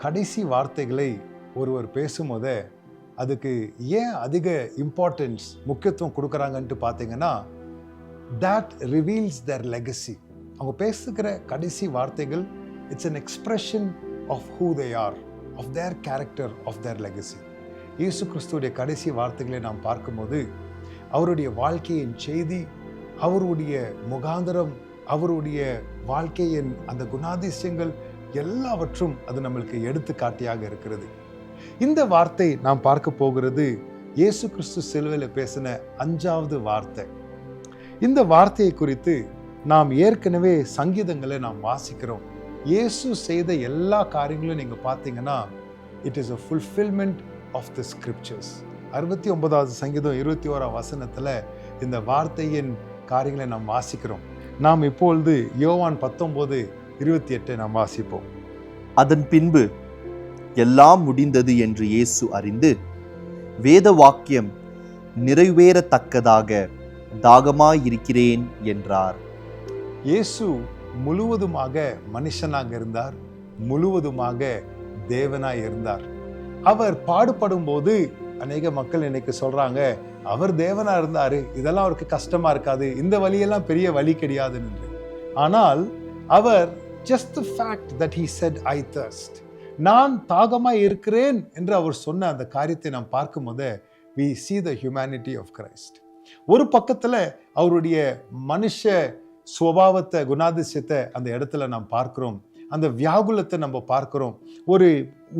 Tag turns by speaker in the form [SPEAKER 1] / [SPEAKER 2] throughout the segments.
[SPEAKER 1] கடைசி வார்த்தைகளை ஒருவர் பேசும்போதே அதுக்கு ஏன் அதிக இம்பார்ட்டன்ஸ் முக்கியத்துவம் கொடுக்குறாங்கன்ட்டு பார்த்தீங்கன்னா, that reveals their legacy. அவங்க பேசுகிற கடைசி வார்த்தைகள் it's an expression of who they are, of their character, of their legacy. இயேசு கிறிஸ்துவுடைய கடைசி வார்த்தைகளை நாம் பார்க்கும்போது அவருடைய வாழ்க்கையின் செய்தி, அவருடைய முகாந்திரம், அவருடைய வாழ்க்கையின் அந்த குணாதிசயங்கள் எல்லாவற்றும் அது நம்மளுக்கு எடுத்துக்காட்டியாக இருக்கிறது. இந்த வார்த்தை நாம் பார்க்க போகிறது இயேசு கிறிஸ்து சிலுவையில் பேசின 5வது வார்த்தை. இந்த வார்த்தையை குறித்து நாம் ஏற்கனவே சங்கீதங்களை நாம் வாசிக்கிறோம். இயேசு செய்த எல்லா காரியங்களும் நீங்க பார்த்தீங்கன்னா it is a fulfillment of the scriptures. 69வது சங்கீதம் 21ஆம் வசனத்துல இந்த வார்த்தையின் காரியங்களை நாம் வாசிக்கிறோம். நாம் இப்பொழுது யோவான் 19:28 நாம் வாசிப்போம்.
[SPEAKER 2] அதன் பின்பு எல்லாம் முடிந்தது என்று இயேசு அறிந்து வேத வாக்கியம் நிறைவேறத்தக்கதாக தாகமாயிருக்கிறேன் என்றார்.
[SPEAKER 1] இயேசு முழுவதுமாக மனுஷனாக இருந்தார், முழுவதுமாக தேவனாய் இருந்தார். அவர் பாடுபடும் போது அநேக மக்கள் இன்னைக்கு சொல்றாங்க, அவர் தேவனா இருந்தாரு, இதெல்லாம் அவருக்கு கஷ்டமா இருக்காது, இந்த வழியெல்லாம் பெரிய வழி கிடையாதுன்னு. ஆனால் அவர் just the fact that he said I thirst, நான் தாகமாய் இருக்கிறேன் என்று அவர் சொன்ன அந்த காரியத்தை நாம் பார்க்கும் போது we see the humanity of Christ. ஒரு பக்கத்துல அவருடைய மனுஷ சுபாவத்தை, குணாதிசயத்தை அந்த இடத்துல நாம் பார்க்கிறோம். அந்த வியாகுலத்தை நம்ம பார்க்கிறோம். ஒரு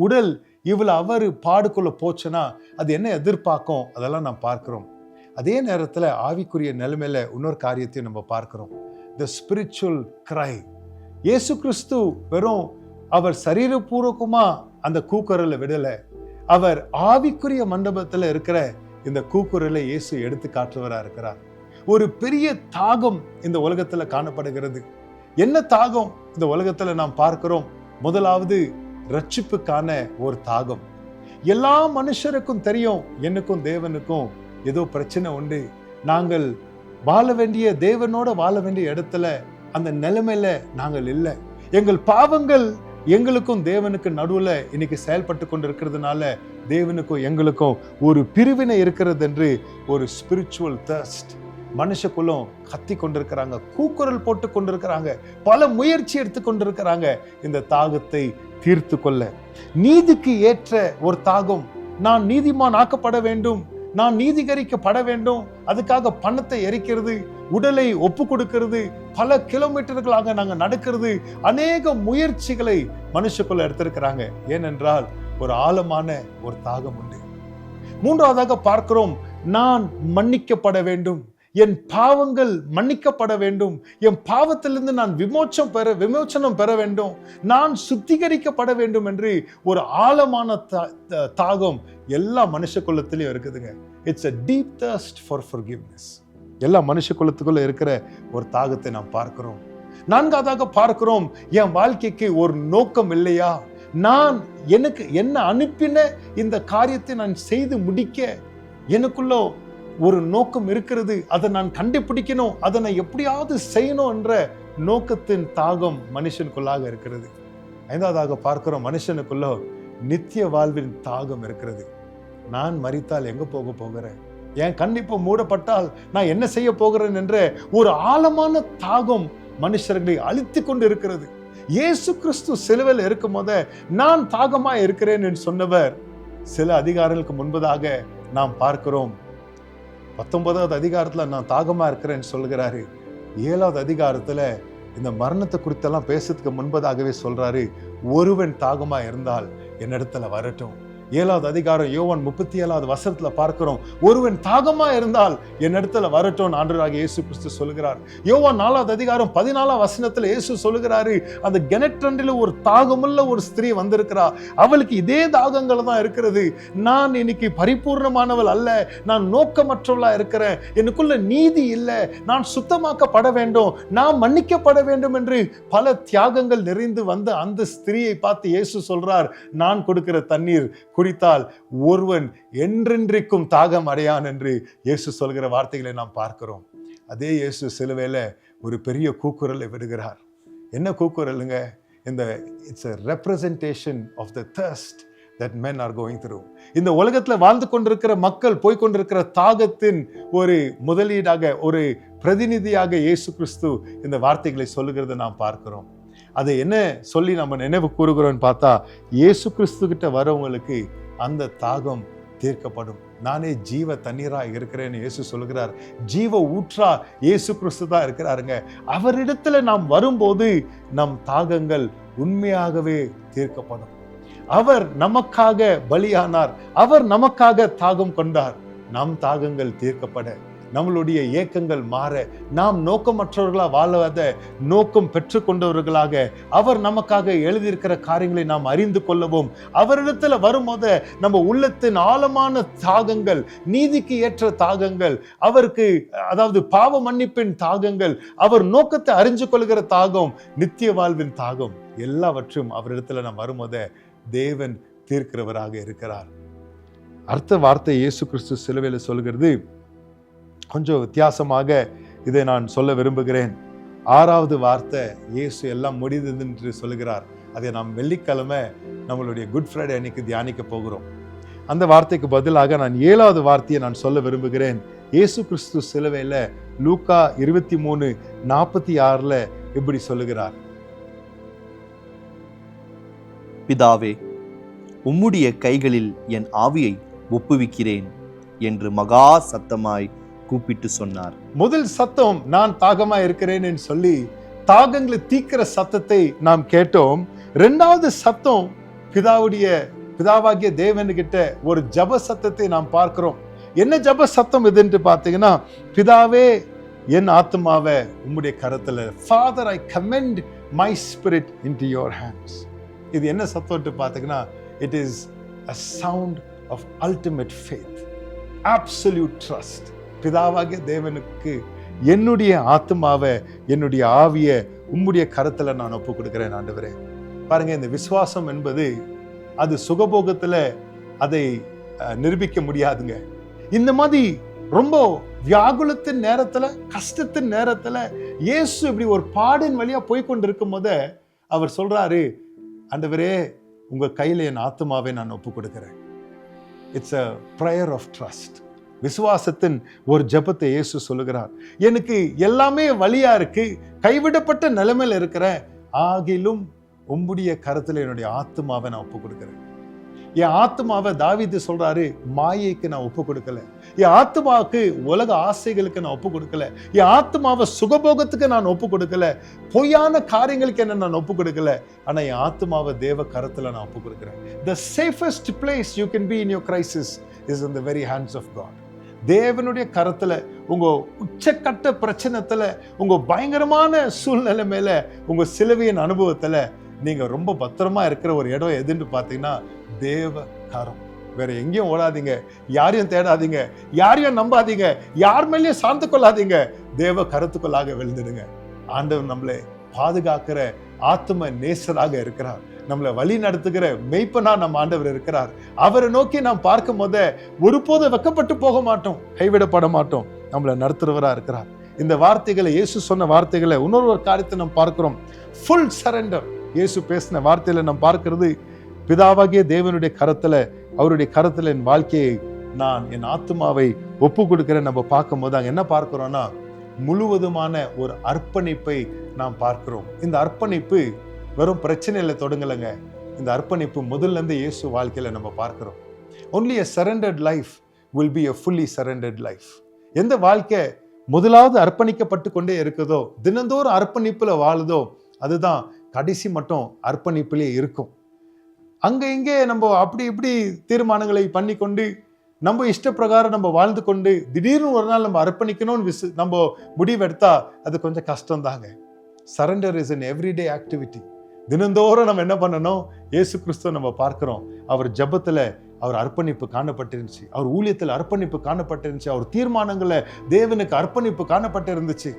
[SPEAKER 1] உடல் இவ்வளவு அவர் பாடுக்குள்ள போச்சுன்னா அது என்ன எதிர்பார்க்கும், அதெல்லாம் நாம் பார்க்கிறோம். அதே நேரத்துல ஆவிக்குரிய நிலைமையில இன்னொரு காரியத்தையும் நம்ம பார்க்கிறோம், the spiritual cry. இயேசு கிறிஸ்து வெறும் அவர் சரீரபூர்வமா அந்த கூக்குரலை விடல, அவர் ஆவிக்குரிய மண்டபத்துல இருக்கிற இந்த கூக்குரலை இயேசு எடுத்து காட்டுவரா இருக்கிறார். ஒரு பெரிய தாகம் இந்த உலகத்துல காணப்படுகிறது. என்ன தாகம் இந்த உலகத்துல நாம் பார்க்கிறோம்? முதலாவது ரட்சிப்புக்கான ஒரு தாகம். எல்லா மனுஷருக்கும் தெரியும், எனக்கும் தேவனுக்கும் ஏதோ பிரச்சனை உண்டு, நாங்கள் வாழ வேண்டிய தேவனோட வாழ வேண்டிய இடத்துல அந்த நிலைமையில நாங்கள் இல்லை. எங்கள் பாவங்கள் எங்களுக்கும் தேவனுக்கு நடுவுல இன்னைக்கு செயல்பட்டு கொண்டு இருக்கிறதுனால தேவனுக்கும் எங்களுக்கும் ஒரு பிரிவினை இருக்கிறது என்று ஒரு ஸ்பிரிச்சுவல் தர்ஸ்ட் மனுஷக்குள்ளும் கத்தி கொண்டிருக்கிறாங்க, கூக்குரல் போட்டு கொண்டிருக்கிறாங்க, பல முயற்சி எடுத்து கொண்டிருக்கிறாங்க இந்த தாகத்தை தீர்த்து கொள்ள. நீதிக்கு ஏற்ற ஒரு தாகம், நான் நீதிமான் ஆக்கப்பட வேண்டும், நான் நீதிகரிக்கப்பட வேண்டும், அதுக்காக பணத்தை எரிக்கிறது, உடலை ஒப்பு கொடுக்கிறது, பல கிலோமீட்டர்களாக நாங்க நடக்கிறது, அநேக முயற்சிகளை மனுஷக்குள்ள எடுத்திருக்கிறாங்க. ஏனென்றால் ஒரு ஆழமான ஒரு தாகம் உண்டு. மூன்றாவதாக பார்க்கிறோம், நான் மன்னிக்கப்பட வேண்டும், என் பாவங்கள் மன்னிக்கப்பட வேண்டும், என் பாவத்திலிருந்து நான் விமோச்சனம் பெற வேண்டும், நான் சுத்திகரிக்கப்பட வேண்டும் என்று ஒரு ஆழமான தாகம் எல்லா மனுஷ குலத்திலையும் இருக்குதுங்க. It's a deep thirst for forgiveness. எல்லா மனுஷ குலத்துக்குள்ள இருக்கிற ஒரு தாகத்தை நாம் பார்க்கிறோம். நான்காவதாக பார்க்கிறோம், என் வாழ்க்கைக்கு ஒரு நோக்கம் இல்லையா, நான் எனக்கு என்ன அனுப்பின இந்த காரியத்தை நான் செய்து முடிக்க எனக்குள்ள ஒரு நோக்கம் இருக்கிறது, அதை நான் கண்டுபிடிக்கணும், அதை நான் எப்படியாவது செய்யணும் என்ற நோக்கத்தின் தாகம் மனுஷனுக்குள்ளாக இருக்கிறது. ஐந்தாவதாக பார்க்கிறோம், மனுஷனுக்குள்ள நித்திய வாழ்வின் தாகம் இருக்கிறது. நான் மரித்தால் எங்க போகிறேன், என் கண்டிப்பா மூடப்பட்டால் நான் என்ன செய்ய போகிறேன் என்ற ஒரு ஆழமான தாகம் மனுஷர்களை அழித்து கொண்டு இருக்கிறது. இயேசு கிறிஸ்து சிலுவையில் இருக்கும் போது நான் தாகமா இருக்கிறேன் என்று சொன்னவர் சில அதிகாரங்களுக்கு முன்பதாக நாம் பார்க்கிறோம். 19வது அதிகாரத்துல நான் தாகமா இருக்கிறேன்னு சொல்லுகிறாரு. 7வது அதிகாரத்துல இந்த மரணத்தை குறித்தெல்லாம் பேசுறதுக்கு முன்பதாகவே சொல்றாரு, ஒருவன் தாகமா இருந்தால் என்னிடத்துல வரட்டும். 7வது அதிகாரம் யோவான் 37வது வசனத்துல பார்க்கிறோம், ஒருவன் தாகமா இருந்தால் என்னிடத்துல வரட்டும் ஆண்டவராகிய இயேசு கிறிஸ்து சொல்லுகிறார். யோவான் 4வது அதிகாரம் 14வது வசனத்துல இயேசு சொல்லுகிறாரு, அந்த கெனட்ரண்டில ஒரு தாகமுள்ள ஒரு ஸ்திரீ வந்திருக்கிறா, அவளுக்கு இதே தாகங்கள் தான் இருக்கிறது. நான் இன்னைக்கு பரிபூர்ணமானவள் அல்ல, நான் நோக்கமற்றவளா இருக்கிறேன், எனக்குள்ள நீதி இல்லை, நான் சுத்தமாக்கப்பட வேண்டும், நான் மன்னிக்கப்பட வேண்டும் என்று பல தியாகங்கள் நிறைந்து வந்த அந்த ஸ்திரீயை பார்த்து இயேசு சொல்றார், நான் கொடுக்கிற தண்ணீர் குடித்தால் ஒருவன் என்றென்றைக்கும் தாகம் அடையான் என்று இயேசு சொல்கிற வார்த்தைகளை நாம் பார்க்கிறோம். அதே இயேசு சிலுவையில ஒரு பெரிய கூக்குரலை விடுகிறார். என்ன கூக்குரலுங்க? It's a representation of the thirst that men are going through. இந்த உலகத்துல வாழ்ந்து கொண்டிருக்கிற மக்கள் போய்கொண்டிருக்கிற தாகத்தின் ஒரு முதலீடாக, ஒரு பிரதிநிதியாக இயேசு கிறிஸ்து இந்த வார்த்தைகளை சொல்லுகிறத நாம் பார்க்கிறோம். அதை என்ன சொல்லி நம்ம நினைவு கூறுகிறோம்னு பார்த்தா, இயேசு கிறிஸ்து கிட்ட வரவங்களுக்கு அந்த தாகம் தீர்க்கப்படும். நானே ஜீவ தண்ணீரா இருக்கிறேன்னு இயேசு சொல்லுகிறார். ஜீவ ஊற்றா இயேசு கிறிஸ்து தான் இருக்கிறாருங்க. அவரிடத்துல நாம் வரும்போது நம் தாகங்கள் உண்மையாகவே தீர்க்கப்படும். அவர் நமக்காக பலியானார், அவர் நமக்காக தாகம் கொண்டார். நம் தாகங்கள் தீர்க்கப்பட, நம்மளுடைய ஏக்கங்கள் மாற, நாம் நோக்கமற்றவர்களா வாழாத நோக்கம் பெற்று கொண்டவர்களாக அவர் நமக்காக எழுதியிருக்கிற காரியங்களை நாம் அறிந்து கொள்ளவும், அவரிடத்துல வரும்போது நம்ம உள்ளத்தின் ஆழமான தாகங்கள், நீதிக்கு ஏற்ற தாகங்கள், அவருக்கு அதாவது பாவ மன்னிப்பின் தாகங்கள், அவர் நோக்கத்தை அறிஞ்சு கொள்கிற தாகம், நித்திய வாழ்வின் தாகம், எல்லாவற்றும் அவரிடத்துல நாம் வரும்போது தேவன் தீர்க்கிறவராக இருக்கிறார். அடுத்த வார்த்தை இயேசு கிறிஸ்து சிலுவையில் சொல்கிறது கொஞ்சம் வித்தியாசமாக இதை நான் சொல்ல விரும்புகிறேன். 6வது வார்த்தை இயேசு எல்லாம் முடிந்தது என்று சொல்லுகிறார். அதை நாம் வெள்ளிக்கிழமை நம்மளுடைய குட் ஃப்ரைடே அன்னைக்கு தியானிக்க போகிறோம். அந்த வார்த்தைக்கு பதிலாக நான் 7வது வார்த்தையை நான் சொல்ல விரும்புகிறேன். இயேசு கிறிஸ்து சிலுவையில லூக்கா 23:46 இப்படி சொல்லுகிறார்:
[SPEAKER 2] பிதாவே, உம்முடைய கைகளில் என் ஆவியை ஒப்புவிக்கிறேன் என்று மகா சத்தமாய் கூப்பிட்டு சொன்னார். முதல் சத்தம் நான் தாகமா இருக்கிறேன் என்று சொல்லி தாகங்களை தீக்கிற சத்தத்தை நாம் கேட்டோம். 2வது சத்தம் பிதாவாகிய தேவன்கிட்ட ஒரு ஜப சத்தத்தை நாம் பார்க்கிறோம். என்ன ஜப சத்தம் இதுன்னு பார்த்தீங்கன்னா, பிதாவே என் ஆத்மாவை உம்முடைய கரத்துல, Father, I commend my spirit into your hands. இது என்ன சத்தம்னு பார்த்தீங்கன்னா, it is a sound of ultimate faith, absolute trust. பிதாவாகிய தேவனுக்கு என்னுடைய ஆத்மாவை, என்னுடைய ஆவியை உம்முடைய கரத்துல நான் ஒப்பு கொடுக்கிறேன் ஆண்டவரே. பாருங்க, இந்த விசுவாசம் என்பது அது சுகபோகத்துல அதை நிரூபிக்க முடியாதுங்க. இந்த மாதிரி ரொம்ப வியாகுலத்தின் நேரத்துல, கஷ்டத்தின் நேரத்துல இயேசு இப்படி ஒரு பாடின் வழியா போய்கொண்டு இருக்கும் போது அவர் சொல்றாரு, ஆண்டவரே உங்க கையில என் ஆத்மாவை நான் ஒப்பு கொடுக்கிறேன். It's a prayer of trust. விசுவாசத்தின் ஒரு ஜெபத்தை இயேசு சொல்லுகிறார். எனக்கு எல்லாமே வலியா இருக்கு, கைவிடப்பட்ட நிலைமையில இருக்கிறேன், ஆகிலும் உம்முடைய கரத்துல என்னுடைய ஆத்மாவை நான் ஒப்பு கொடுக்கிறேன். என் ஆத்மாவை தாவீது சொல்றாரு, மாயைக்கு நான் ஒப்பு கொடுக்கல, என் ஆத்மாவுக்கு உலக ஆசைகளுக்கு நான் ஒப்பு கொடுக்கல, என் ஆத்மாவை சுகபோகத்துக்கு நான் ஒப்பு கொடுக்கல, பொய்யான காரியங்களுக்கு என்ன நான் ஒப்பு கொடுக்கல, ஆனா என் ஆத்மாவை தேவ கரத்துல நான் ஒப்பு கொடுக்கிறேன். The safest place you can be in your crisis is in the very hands of God. தேவனுடைய கரத்துல, உங்க உச்சக்கட்ட பிரச்சனத்துல, உங்க பயங்கரமான சூழ்நிலை மேல, உங்க சிலுவையின் அனுபவத்துல நீங்க ரொம்ப பத்திரமா இருக்கிற ஒரு இடம் எதுன்னு பார்த்தீங்கன்னா தேவ கரம். வேற எங்கேயும் ஓடாதீங்க, யாரையும் தேடாதீங்க, யாரையும் நம்பாதீங்க, யார் மேலேயும் சார்ந்து கொள்ளாதீங்க, தேவ கருத்துக்குள்ளாக விழுந்துடுங்க. ஆண்டவர் நம்மளை பாதுகாக்கிற ஆத்ம நேசராக இருக்கிறார், நம்மளை வழி நடத்துகிற மெய்ப்பனா நம்ம ஆண்டவர் இருக்கிறார். அவரை நோக்கி நாம் பார்க்கும் போது ஒருபோதும் வெக்கப்பட்டு போக மாட்டோம், கைவிடப்பட மாட்டோம், நம்மளை நடத்துறவரா இருக்கிறார். இந்த வார்த்தைகளை, இயேசு சொன்ன வார்த்தைகளை, இன்னொரு காரியத்தை நாம் பார்க்கிறோம். Full surrender. இயேசு பேசின வார்த்தையில நாம் பார்க்கிறது, பிதாவாகிய தேவனுடைய கரத்துல, அவருடைய கரத்துல என் வாழ்க்கையை நான், என் ஆத்மாவை ஒப்பு கொடுக்கிறேன். நம்ம பார்க்கும் போது அங்க என்ன பார்க்கிறோம்னா, முழுவதுமான ஒரு அர்ப்பணிப்பை நாம் பார்க்கிறோம். இந்த அர்ப்பணிப்பு வெறும் பிரச்சனையில தொடங்கலைங்க. இந்த அர்ப்பணிப்பு முதல்ல இருந்து இயேசு வாழ்க்கையில நம்ம பார்க்கிறோம். only a surrendered life will be a fully surrendered life. எந்த வாழ்க்கை முதலாவது அர்ப்பணிக்கப்பட்டு கொண்டே இருக்குதோ, தினந்தோறும் அர்ப்பணிப்புல வாழுதோ, அதுதான் கடைசி மட்டும் அர்ப்பணிப்பிலே இருக்கும். அங்க இங்கே நம்ம அப்படி இப்படி தீர்மானங்களை பண்ணி கொண்டு நம்ம இஷ்ட பிரகாரம் நம்ம வாழ்ந்து கொண்டு திடீர்னு ஒரு நாள் நம்ம அர்ப்பணிக்கணும்னு நம்ம முடிவெடுத்தா அது கொஞ்சம் கஷ்டம் தாங்க. Surrender is an everyday activity. தினந்தோறும் நம்ம என்ன பண்ணணும், இயேசு கிறிஸ்துவ நம்ம பார்க்கிறோம். அவர் ஜெபத்துல அவர் அர்ப்பணிப்பு காணப்பட்டிருந்துச்சு, அவர் ஊழியத்தில் அர்ப்பணிப்பு காணப்பட்டிருந்துச்சு, அவர் தீர்மானங்களை தேவனுக்கு அர்ப்பணிப்பு காணப்பட்டிருந்துச்சு.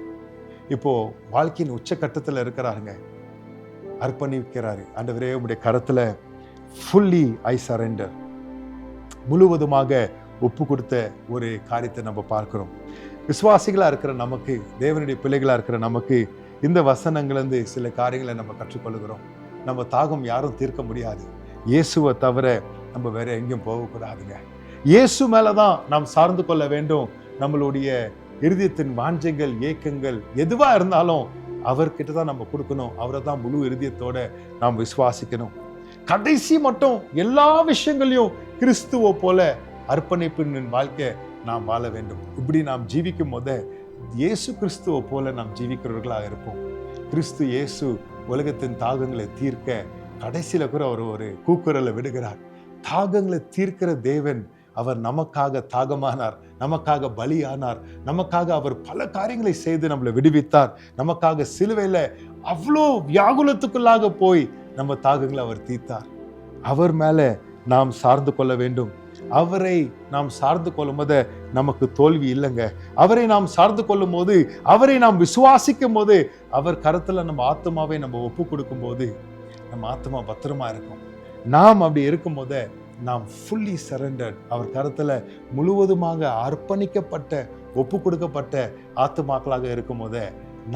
[SPEAKER 2] இப்போ வாழ்க்கையின் உச்சக்கட்டத்துல இருக்கிறாருங்க, அர்ப்பணிக்கிறாரு. ஆண்டவரே உம்முடைய கரத்துல fully I surrender, முழுவதுமாக ஒப்பு கொடுத்த ஒரு காரியத்தை நம்ம பார்க்கிறோம். விசுவாசிகளா இருக்கிற நமக்கு, தேவனுடைய பிள்ளைகளா இருக்கிற நமக்கு இந்த வசனங்கள்ந்து சில காரியங்களை நம்ம கற்றுக்கொள்கிறோம்.
[SPEAKER 1] நம்ம தாகம் யாரும் தீர்க்க முடியாது. இயேசுவை தவிர நம்ம வேற எங்கேயும் போகக்கூடாதுங்க. இயேசு மேலதான் நாம் சார்ந்து கொள்ள வேண்டும். நம்மளுடைய இருதயத்தின் வாஞ்சைகள், ஏக்கங்கள் எதுவா இருந்தாலும் அவர்கிட்ட தான் நம்ம கொடுக்கணும். அவரை தான் முழு இருதயத்தோட நாம் விசுவாசிக்கணும். கடைசி மட்டும் எல்லா விஷயங்களையும் கிறிஸ்துவ போல அர்ப்பணிப்பின் வாழ்க்கை நாம் வாழ வேண்டும். இப்படி நாம் ஜீவிக்கும் போது இயேசு கிறிஸ்துவ போல நாம் ஜீவிக்கிறவர்களாக இருப்போம். கிறிஸ்து இயேசு உலகத்தின் தாகங்களை தீர்க்க கடைசியில கூட அவர் ஒரு கூக்குரலை விடுகிறார். தாகங்களை தீர்க்கிற தேவன் அவர் நமக்காக தாகமானார், நமக்காக பலியானார், நமக்காக அவர் பல காரியங்களை செய்து நம்மளை விடுவித்தார். நமக்காக சிலுவையில அவ்வளோ வியாகுலத்துக்குள்ளாக போய் நம்ம தாகங்களை அவர் தீர்த்தார். அவர் மேல நாம் சார்ந்து கொள்ள வேண்டும். அவரை நாம் சார்ந்து கொள்ளும் போது நமக்கு தோல்வி இல்லைங்க. அவரை நாம் சார்ந்து கொள்ளும் போது, அவரை நாம் விசுவாசிக்கும் போது, அவர் கருத்துல நம்ம ஆத்மாவை நம்ம ஒப்பு கொடுக்கும் போது நம்ம ஆத்மா பத்திரமா இருக்கும். நாம் அப்படி இருக்கும் போது நாம் ஃபுல்லி சரண்டர்ட், அவர் கருத்துல முழுவதுமாக அர்ப்பணிக்கப்பட்ட ஒப்பு கொடுக்கப்பட்ட ஆத்மாக்களாக இருக்கும் போது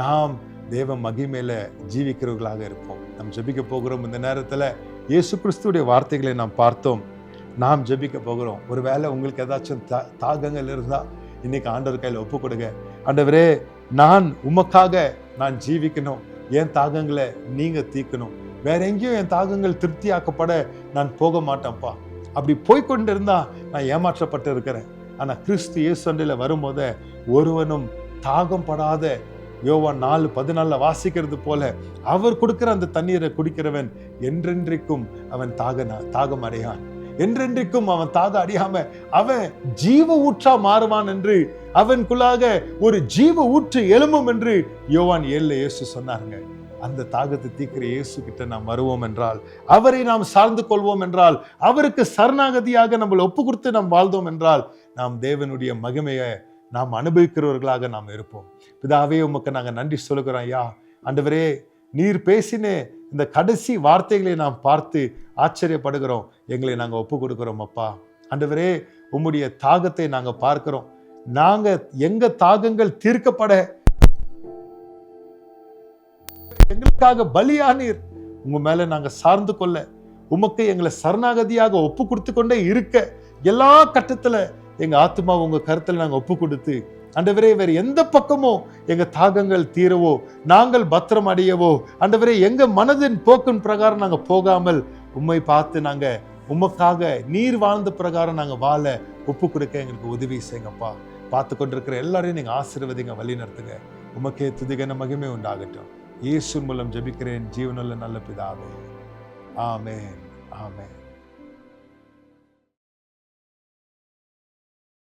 [SPEAKER 1] நாம் தேவ மகிமையில ஜீவிக்கிறவர்களாக இருப்போம். நாம் ஜெபிக்க போகிறோம். இந்த நேரத்துல இயேசு கிறிஸ்துடைய வார்த்தைகளை நாம் பார்த்தோம். நாம் ஜெபிக்க போகிறோம். ஒருவேளை உங்களுக்கு ஏதாச்சும் தாகங்கள் இருந்தா இன்னைக்கு ஆண்டவர் கையில ஒப்பு கொடுங்க. ஆண்டவரே, நான் உமக்காக நான் ஜீவிக்கணும். என் தாகங்களை நீங்க தீர்க்கணும். வேற எங்கேயும் என் தாகங்கள் திருப்தியாக்கப்பட நான் போக மாட்டேன்ப்பா. அப்படி போய்கொண்டு இருந்தா நான் ஏமாற்றப்பட்டு இருக்கிறேன். ஆனா கிறிஸ்து இயேசு அண்டையில வரும்போது ஒருவனும் தாகம் படாத, யோவான் 4:14 வாசிக்கிறது போல அவர் கொடுக்கிற அந்த தண்ணீரை குடிக்கிறவன் என்றென்றைக்கும் அவன் தாகம் அடையான். என்றென்றைக்கும் அவன் தாக அடையாம அவன் ஜீவ ஊற்றா மாறுவான் என்று, அவனுக்குள்ளாக ஒரு ஜீவ ஊற்று எழும்பும் என்று யோவான் 7 இயேசு சொன்னாருங்க. அந்த தாகத்தை தீர்க்கிற இயேசு கிட்ட நாம் வருவோம் என்றால், அவரை நாம் சார்ந்து கொள்வோம் என்றால், அவருக்கு சரணாகதியாக நம்மளை ஒப்பு கொடுத்து நாம் வாழ்ந்தோம் என்றால், நாம் தேவனுடைய மகிமையை நாம் அனுபவிக்கிறவர்களாக நாம் இருப்போம். பிதாவே, உமக்கு நாங்கள் நன்றி சொல்லுகிறோம். ஐயா ஆண்டவரே, நீர் பேசின இந்த கடைசி வார்த்தைகளை நாம் பார்த்து ஆச்சரியப்படுகிறோம். எங்களை நாங்கள் ஒப்பு கொடுக்கிறோம் அப்பா. ஆண்டவரே, உம்முடைய தாகத்தை நாங்கள் பார்க்கிறோம். நாங்க எங்க தாகங்கள் தீர்க்கப்பட எங்களுக்காக பலியானீர். உங்க மேல நாங்க சார்ந்து கொள்ள, உமக்கு எங்களை சரணாகதியாக ஒப்பு கொடுத்து கொண்டே இருக்க, எல்லா கட்டத்துல எங்க ஆத்மா உங்க கருத்துல நாங்க ஒப்பு கொடுத்து, ஆண்டவரே, வேற எந்த பக்கமோ எங்க தாகங்கள் தீரவோ, நாங்கள் பத்திரம் அடையவோ, ஆண்டவரே, எங்க மனதின் போக்கின் பிரகாரம் நாங்க போகாமல் உம்மை பார்த்து நாங்க உமக்காக நீர் வாழ்ந்த பிரகாரம் நாங்க வாழ ஒப்பு கொடுக்க எங்களுக்கு உதவி செய்யுங்கப்பா. பார்த்து கொண்டிருக்கிற எல்லாரையும் நீங்க ஆசீர்வதிங்க, வழி நடத்துங்க. உமக்கே துதிகன மகிமை உண்டாகட்டும். இயேசு மூலம் ஜெபிக்கிறேன் ஜீவனுள்ள நல்ல பிதாவே. ஆமென், ஆமென்.